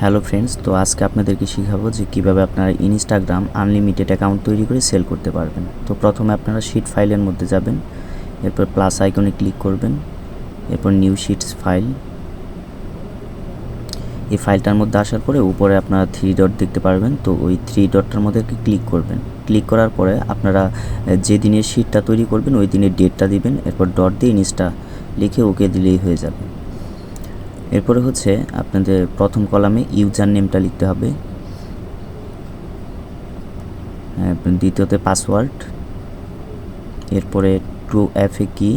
Hello friends, তো আজকে আপনাদেরকে শেখাবো যে কীভাবে আপনারা ইনস্টাগ্রাম আনলিমিটেড অ্যাকাউন্ট তৈরি করে সেল করতে পারবেন। তো প্রথমে আপনারা শিট ফাইলের মধ্যে যাবেন, এরপর প্লাস আইকনে ক্লিক করবেন, এরপর নিউ শিটস ফাইল। এই ফাইলটার মধ্যে আসার পরে উপরে আপনারা 3 ডট দেখতে পারবেন, তো ওই 3 ডটটার মধ্যে ক্লিক করবেন। ক্লিক করার পরে আপনারা যে দিনের শিটটা তৈরি করবেন ওই দিনের ডেটটা দিবেন, এরপর ডট দিয়ে ইনস্টা লিখে ওকে দিলেই হয়ে যাবে। এরপরে হচ্ছে আপনাদের প্রথম কলামে ইউজার নেমটা লিখতে হবে, দ্বিতীয়তে পাসওয়ার্ড, এরপরে ট্রু এফএ কি,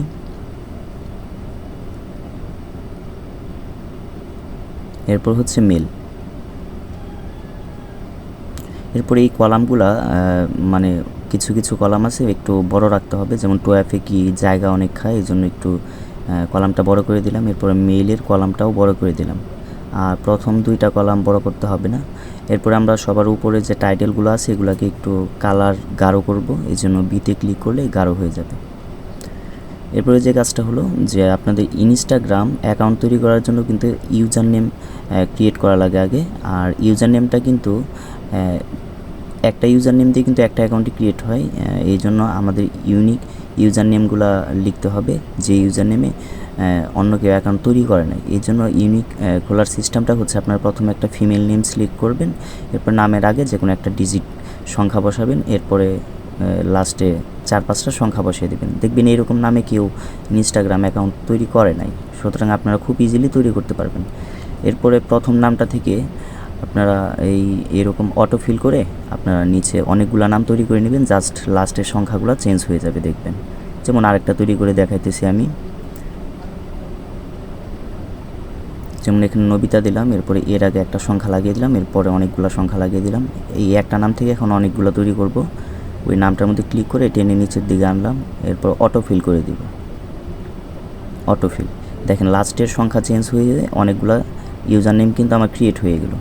এরপর হচ্ছে মেল। এরপরে এই কলামগুলা মানে কিছু কিছু কলাম আছে একটু বড় রাখতে হবে, যেমন ট্রু এফএ কি জায়গা অনেক খায়, এই জন্য একটু কলামটা বড় করে দিলাম। এরপরে মেইলের কলামটাও বড় করে দিলাম, আর প্রথম দুইটা কলাম বড় করতে হবে না। এরপরে আমরা সবার উপরে যে টাইটেলগুলো আছে এগুলোকে একটু কালার গাঢ় করব, এই জন্য বিতে ক্লিক করলে গাঢ় হয়ে যাবে। এরপরে যে কাজটা হলো যে আপনাদের ইনস্টাগ্রাম অ্যাকাউন্ট তৈরি করার জন্য কিন্তু ইউজার নেম ক্রিয়েট করা লাগে আগে, আর ইউজার নেমটা কিন্তু একটা ইউজার নেম দিয়ে কিন্তু একটা অ্যাকাউন্টই ক্রিয়েট হয়। এই জন্য আমাদের ইউনিক ইউজার নেমগুলো লিখতে হবে, যে ইউজার নেমে অন্য কেউ অ্যাকাউন্ট তৈরি করে নাই। এই জন্য ইউনিক খোলার সিস্টেমটা হচ্ছে আপনারা প্রথমে একটা ফিমেল নেম সিলেক্ট করবেন, এরপর নামের আগে যে কোনো একটা ডিজিট সংখ্যা বসাবেন, এরপরে লাস্টে 4-5টা সংখ্যা বসিয়ে দেবেন। দেখবেন এরকম নামে কেউ ইনস্টাগ্রাম অ্যাকাউন্ট তৈরি করে নাই, সুতরাং আপনারা খুব ইজিলি তৈরি করতে পারবেন। এরপরে প্রথম নামটা থেকে আপনারা এরকম অটো ফিল করে আপনারা নিচে অনেকগুলো নাম তৈরি করে নেবেন, জাস্ট লাস্টের সংখ্যাগুলো চেঞ্জ হয়ে যাবে দেখবেন। যেমন আরেকটা তৈরি করে দেখাইতেছি আমি, যেমন এখানে নবিতা দিলাম, এরপরে এর আগে একটা সংখ্যা লাগিয়ে দিলাম, এরপরে অনেকগুলো সংখ্যা লাগিয়ে দিলাম। এই একটা নাম থেকে এখন অনেকগুলো তৈরি করব। ওই নামটার মধ্যে ক্লিক করে টেনে নিচের দিকে আনলাম, এরপর অটো ফিল করে দিব। অটো ফিল, দেখেন লাস্টের সংখ্যা চেঞ্জ হয়ে যায়, অনেকগুলো ইউজার নেম কিন্তু আমার ক্রিয়েট হয়ে গেল।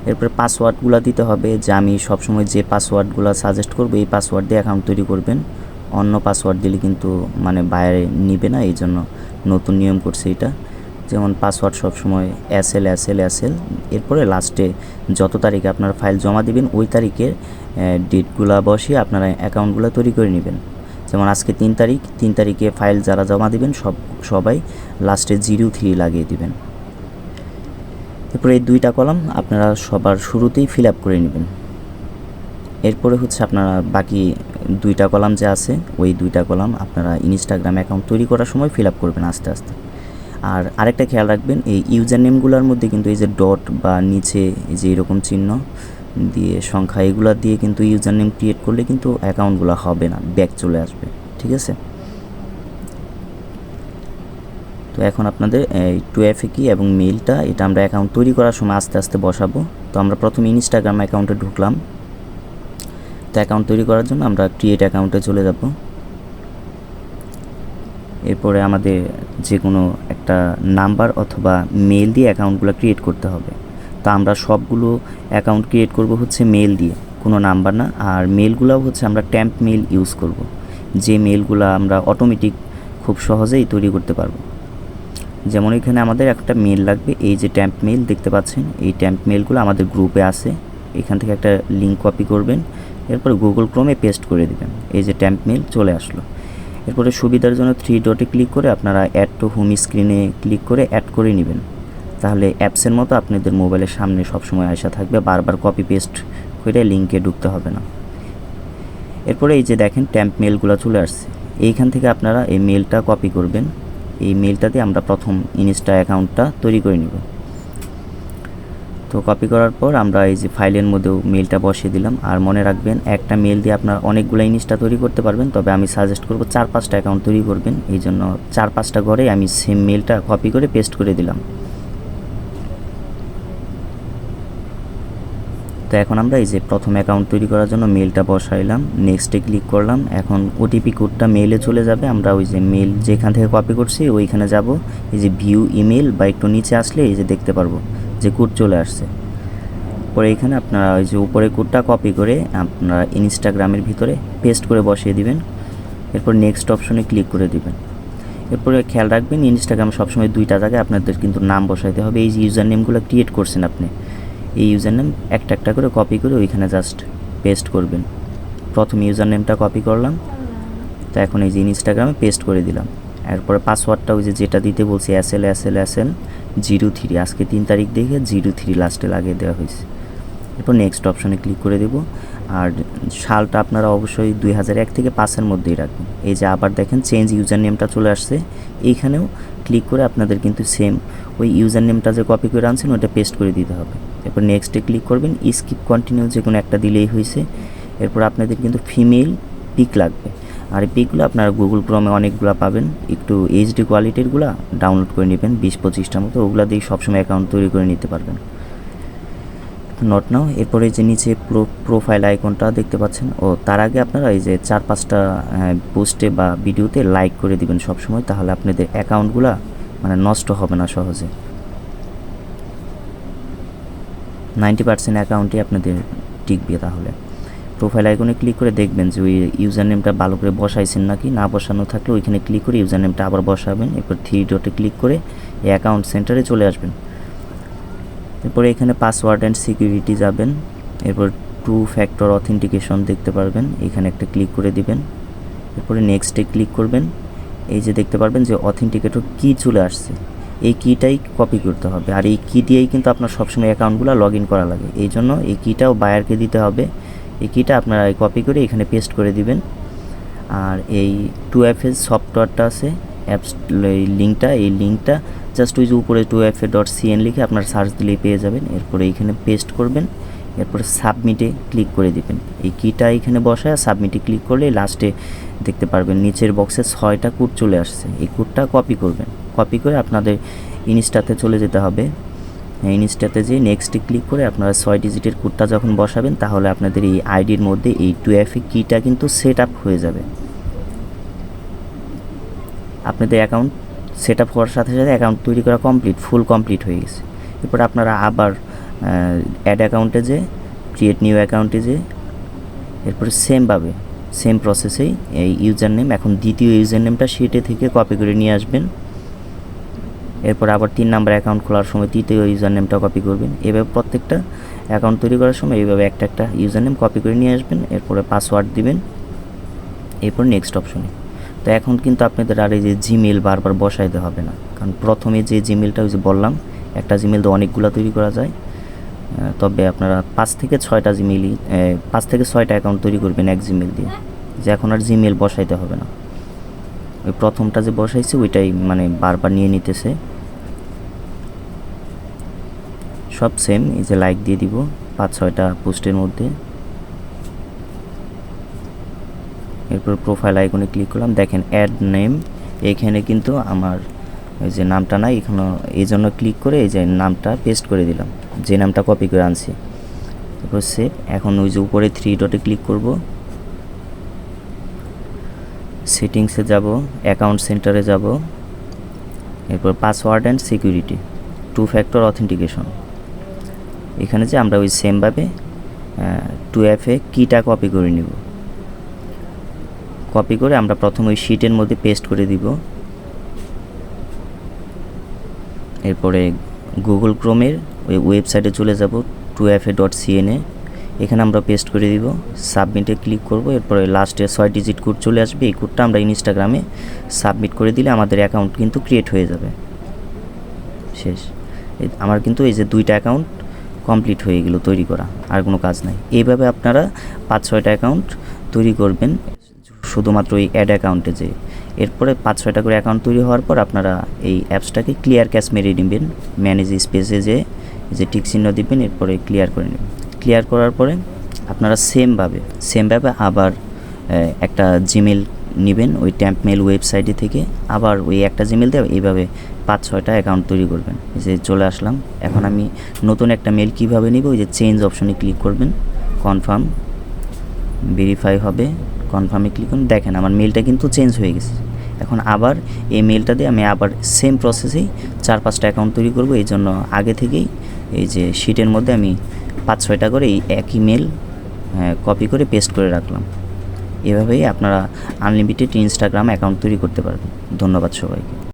এরপরে পাসওয়ার্ডগুলো দিতে হবে, যে আমি সবসময় যে পাসওয়ার্ডগুলো সাজেস্ট করবো এই পাসওয়ার্ড দিয়ে অ্যাকাউন্ট তৈরি করবেন। অন্য পাসওয়ার্ড দিলে কিন্তু মানে বাইরে নিবে না, এই জন্য নতুন নিয়ম করছে এটা। যেমন পাসওয়ার্ড সবসময় এসএল। এরপরে লাস্টে যত তারিখে আপনারা ফাইল জমা দিবেন ওই তারিখের ডেটগুলো বসিয়ে আপনারা অ্যাকাউন্টগুলো তৈরি করে নেবেন। যেমন আজকে 3 তারিখে ফাইল যারা জমা দিবেন সবাই লাস্টে 03 লাগিয়ে দিবেন। এরপরে এই দুইটা কলাম আপনারা সবার শুরুতেই ফিল আপ করে নেবেন। এরপরে হচ্ছে আপনারা বাকি দুইটা কলাম যে আছে ওই দুইটা কলাম আপনারা ইনস্টাগ্রাম অ্যাকাউন্ট তৈরি করার সময় ফিল আপ করবেন আস্তে আস্তে। আর আরেকটা খেয়াল রাখবেন, এই ইউজার নেমগুলোর মধ্যে কিন্তু এই যে ডট বা নিচে এই যে এরকম চিহ্ন দিয়ে সংখ্যা এগুলো দিয়ে কিন্তু ইউজার নেম ক্রিয়েট করলে কিন্তু অ্যাকাউন্টগুলো হবে না, ব্যাক চলে আসবে। ঠিক আছে, তো এখন আপনাদের এই টু এফএ কি এবং মেইলটা এটা আমরা অ্যাকাউন্ট তৈরি করার সময় আস্তে আস্তে বসাবো। তো আমরা প্রথমে ইনস্টাগ্রাম অ্যাকাউন্টে ঢুকলাম। তো অ্যাকাউন্ট তৈরি করার জন্য আমরা ক্রিয়েট অ্যাকাউন্টে চলে যাব। এরপরে আমাদের যে কোনো একটা নাম্বার অথবা মেল দিয়ে অ্যাকাউন্টগুলো ক্রিয়েট করতে হবে। তো আমরা সবগুলো অ্যাকাউন্ট ক্রিয়েট করব হচ্ছে মেল দিয়ে, কোনো নাম্বার না। আর মেলগুলোও হচ্ছে আমরা ট্যাম্প মেল ইউজ করব, যে মেলগুলো আমরা অটোমেটিক খুব সহজেই তৈরি করতে পারবো। যেমন এখানে আমাদের একটা মেল লাগবে, এই যে ট্যাম্প মেল দেখতে পাচ্ছেন, এই ট্যাম্প মেলগুলো আমাদের গ্রুপে আছে। এখান থেকে একটা লিঙ্ক কপি করবেন, এরপর গুগল ক্রোমে পেস্ট করে দেবেন। এই যে ট্যাম্প মেল চলে আসলো। এরপরে সুবিধার জন্য 3 ডটে ক্লিক করে আপনারা অ্যাড টু হোম স্ক্রিনে ক্লিক করে অ্যাড করে নেবেন, তাহলে অ্যাপসের মতো আপনাদের মোবাইলের সামনে সবসময় আসা থাকবে, বারবার কপি পেস্ট করে লিঙ্কে ঢুকতে হবে না। এরপরে এই যে দেখেন ট্যাম্প মেলগুলো চলে আসছে, এইখান থেকে আপনারা এই মেলটা কপি করবেন। এই মেলটাতে আমরা প্রথম ইনস্টা অ্যাকাউন্টটা তৈরি করে নেব। তো কপি করার পর আমরা এই যে ফাইলের মধ্যেও মেলটা বসিয়ে দিলাম। আর মনে রাখবেন একটা মেল দিয়ে আপনার অনেকগুলো ইনস্টা তৈরি করতে পারবেন, তবে আমি সাজেস্ট করব 4-5টা অ্যাকাউন্ট তৈরি করবেন। এই জন্য 4-5টা ঘরে আমি সেম মেলটা কপি করে পেস্ট করে দিলাম। তো এখন আমরা এই যে প্রথম অ্যাকাউন্ট তৈরি করার জন্য মেলটা বসাইলাম, নেক্সটে ক্লিক করলাম। এখন ওটিপি কোডটা মেলে চলে যাবে, আমরা ওই যে মেল যেখান থেকে কপি করছি ওইখানে যাব। এই যে ভিউ ইমেল বা একটু নিচে আসলে এই যে দেখতে পারবো যে কোড চলে আসছে। পরে এখানে আপনারা ওই যে উপরে কোডটা কপি করে আপনারা ইনস্টাগ্রামের ভিতরে পেস্ট করে বসিয়ে দিবেন। এরপর নেক্সট অপশনে ক্লিক করে দিবেন। এরপরে খেয়াল রাখবেন ইনস্টাগ্রাম সবসময় দুইটা জায়গায় আপনাদের কিন্তু নাম বসাইতে হবে। এই যে ইউজার নেমগুলো ক্রিয়েট করছেন আপনি, এই ইউজার নেম একটা একটা করে কপি করে ওইখানে জাস্ট পেস্ট করবেন। প্রথম ইউজার নেমটা কপি করলাম, তো এখন এই যে ইনস্টাগ্রামে পেস্ট করে দিলাম। এরপরে পাসওয়ার্ডটা ওই যেটা দিতে বলছি SL 03, আজকে 3 তারিখ দেখে 03 লাস্টে লাগিয়ে দেওয়া হয়েছে। এরপর নেক্সট অপশনে ক্লিক করে দেব। আর সালটা আপনারা অবশ্যই 2001 থেকে 5-এর মধ্যেই রাখবেন। এই যে আবার দেখেন চেঞ্জ ইউজার নেমটা চলে আসছে, এইখানেও ক্লিক করে আপনাদের কিন্তু সেম ওই ইউজার নেমটা যে কপি করে আনছেন ওটা পেস্ট করে দিতে হবে। এরপর নেক্সটে ক্লিক করবেন, স্কিপ কন্টিনিউ যে কোনো একটা দিলেই হয়েছে। এরপর আপনাদের কিন্তু ফিমেল পিক লাগবে, আর এই পিকগুলো আপনারা গুগল ক্রোমে অনেকগুলো পাবেন, একটু HD কোয়ালিটিরগুলো ডাউনলোড করে নেবেন 20-25টার মতো, ওগুলো দিয়ে সবসময় অ্যাকাউন্ট তৈরি করে নিতে পারবেন। Not now. এরপরে যে নিচে প্রোফাইল আইকনটা দেখতে পাচ্ছেন, ও তার আগে আপনারা এই যে 4-5টা পোস্টে বা ভিডিওতে লাইক করে দিবেন সবসময়, তাহলে আপনাদের অ্যাকাউন্টগুলো মানে নষ্ট হবে না সহজে। 90% অ্যাকাউন্টই আপনাদের টিকবে। তাহলে প্রোফাইল আইকনে ক্লিক করে দেখবেন যে ওই ইউজার নেমটা ভালো করে বসাইছেন নাকি, না বসানো থাকলে ওইখানে ক্লিক করে ইউজার নেমটা আবার বসাবেন। এরপর 3 ডটে ক্লিক করে এই অ্যাকাউন্ট সেন্টারে চলে আসবেন। এরপরে এখানে পাসওয়ার্ড অ্যান্ড সিকিউরিটি যাবেন। এরপর 2 ফ্যাক্টর অথেন্টিকেশন দেখতে পারবেন, এখানে একটা ক্লিক করে দিবেন। এরপরে নেক্সটে ক্লিক করবেন। এই যে দেখতে পারবেন যে অথেন্টিকেটর কি চলে আসছে, এই কিটাই কপি করতে হবে। আর এই কি দিয়েই কিন্তু আপনার সবসময় অ্যাকাউন্টগুলো লগ ইন করা লাগে, এই জন্য এই কিটাও বায়ারকে দিতে হবে। এই কিটা আপনারা কপি করে এখানে পেস্ট করে দিবেন। আর এই 2FA সফটওয়্যারটা আছে, অ্যাপস লিঙ্কটা, এই লিঙ্কটা জাস্ট ওই যে উপরে 2fa.cn লিখে আপনার সার্চ দিলেই পেয়ে যাবেন। এরপরে এইখানে পেস্ট করবেন, এরপরে সাবমিটে ক্লিক করে দিবেন। এই কিটা এখানে বসায় সাবমিটে ক্লিক করলে লাস্টে দেখতে পারবেন নিচের বক্সে 6টা কোড চলে আসছে, এই কোডটা কপি করবেন। কপি করে আপনাদের ইনস্টাতে চলে যেতে হবে। ইনস্টাতে যেয়ে নেক্সটে ক্লিক করে আপনারা 6 ডিজিটের কোডটা যখন বসাবেন, তাহলে আপনাদের এই আইডির মধ্যে এই 2FA কিটা কিন্তু সেট আপ হয়ে যাবে। আপনাদের অ্যাকাউন্ট সেট আপ হওয়ার সাথে সাথে অ্যাকাউন্ট তৈরি করা ফুল কমপ্লিট হয়ে গেছে। এরপর আপনারা আবার অ্যাড অ্যাকাউন্টে যে ক্রিয়েট নিউ অ্যাকাউন্টে যে এরপরে সেম প্রসেসেই এই ইউজার নেম, এখন দ্বিতীয় ইউজার নেমটা সেটে থেকে কপি করে নিয়ে আসবেন। এরপর আবার 3 নাম্বার অ্যাকাউন্ট খোলার সময় তৃতীয় ইউজার নেমটা কপি করবেন। এভাবে প্রত্যেকটা অ্যাকাউন্ট তৈরি করার সময় এইভাবে একটা ইউজার নেম কপি করে নিয়ে আসবেন। এরপরে পাসওয়ার্ড দিবেন, এরপর নেক্সট অপশনে। তো এখন কিন্তু আপনাদের আর এই যে জিমেল বারবার বসাইতে হবে না, কারণ প্রথমে যে জিমেলটা ওই যে বললাম, একটা জিমেল তো অনেকগুলো তৈরি করা যায়। তবে আপনারা 5 থেকে 6টা অ্যাকাউন্ট তৈরি করবেন এক জিমেল দিয়ে, যে এখন আর জিমেল বসাইতে হবে না। ওই প্রথমটা যে বসাইছে ওইটাই মানে বারবার নিয়ে নিতেছে। সব সেম, এই যে লাইক দিয়ে দিব 5-6টা পোস্টের মধ্যে। এরপর প্রোফাইল আইকনে ক্লিক করলাম, দেখেন অ্যাড নেম, এইখানে কিন্তু আমার এই যে নামটা নাই, এখানে এই জন্য ক্লিক করে এই যে নামটা পেস্ট করে দিলাম, যে নামটা কপি করে আনছি। এরপর সেভ। এখন ওই যে উপরে 3 ডটে ক্লিক করব, সেটিংসে যাব, অ্যাকাউন্ট সেন্টারে যাব, এরপর password and security 2 factor authentication, এখানে যে আমরা ওই সেমভাবে 2FA কিটা কপি করে নিব। কপি করে আমরা প্রথম ওই শিটের মধ্যে পেস্ট করে দিব। এরপরে গুগল ক্রোমের ওই ওয়েবসাইটে চলে যাব 2fa.cn, এখানে আমরা পেস্ট করে দিব। সাবমিটে ক্লিক করব, এরপরে লাস্টে 6 ডিজিট কোড চলে আসবে, এই কোডটা আমরা ইনস্টাগ্রামে সাবমিট করে দিলে আমাদের অ্যাকাউন্ট কিন্তু ক্রিয়েট হয়ে যাবে। শেষ। আমার কিন্তু এই যে 2টা অ্যাকাউন্ট কমপ্লিট হয়ে গেল তৈরি করা, আর কোনো কাজ নাই। এইভাবে আপনারা 5-6টা অ্যাকাউন্ট তৈরি করবেন শুধুমাত্র এই অ্যাড অ্যাকাউন্টে যে। এরপরে 5-6টা করে অ্যাকাউন্ট তৈরি হওয়ার পর আপনারা এই অ্যাপসটাকে ক্লিয়ার ক্যাশ মেরে নেবেন, ম্যানেজ স্পেসে যে টিক চিহ্ন দিবেন, এরপরে ক্লিয়ার করে নেবেন। ক্লিয়ার করার পরে আপনারা সেমভাবে আবার একটা জিমেল নেবেন ওই ট্যাম্প মেল ওয়েবসাইটে থেকে, আবার ওই একটা জিমেল দিয়ে এইভাবে 5-6টা অ্যাকাউন্ট তৈরি করবেন। যে চলে আসলাম। এখন আমি নতুন একটা মেল কিভাবে নিব, ওই যে চেঞ্জ অপশনে ক্লিক করবেন, কনফার্ম ভেরিফাই হবে, কনফার্মে ক্লিক করুন। দেখেন আমার মেলটা কিন্তু চেঞ্জ হয়ে গেছে। এখন আবার এই মেলটা দিয়ে আমি আবার সেম প্রসেসেই 4-5টা অ্যাকাউন্ট তৈরি করব। এই জন্য আগে থেকেই এই যে শিটের মধ্যে আমি 5-6টা করে এই একই মেল কপি করে পেস্ট করে রাখলাম। এভাবেই আপনারা আনলিমিটেড ইনস্টাগ্রাম অ্যাকাউন্ট তৈরি করতে পারবেন। ধন্যবাদ সবাইকে।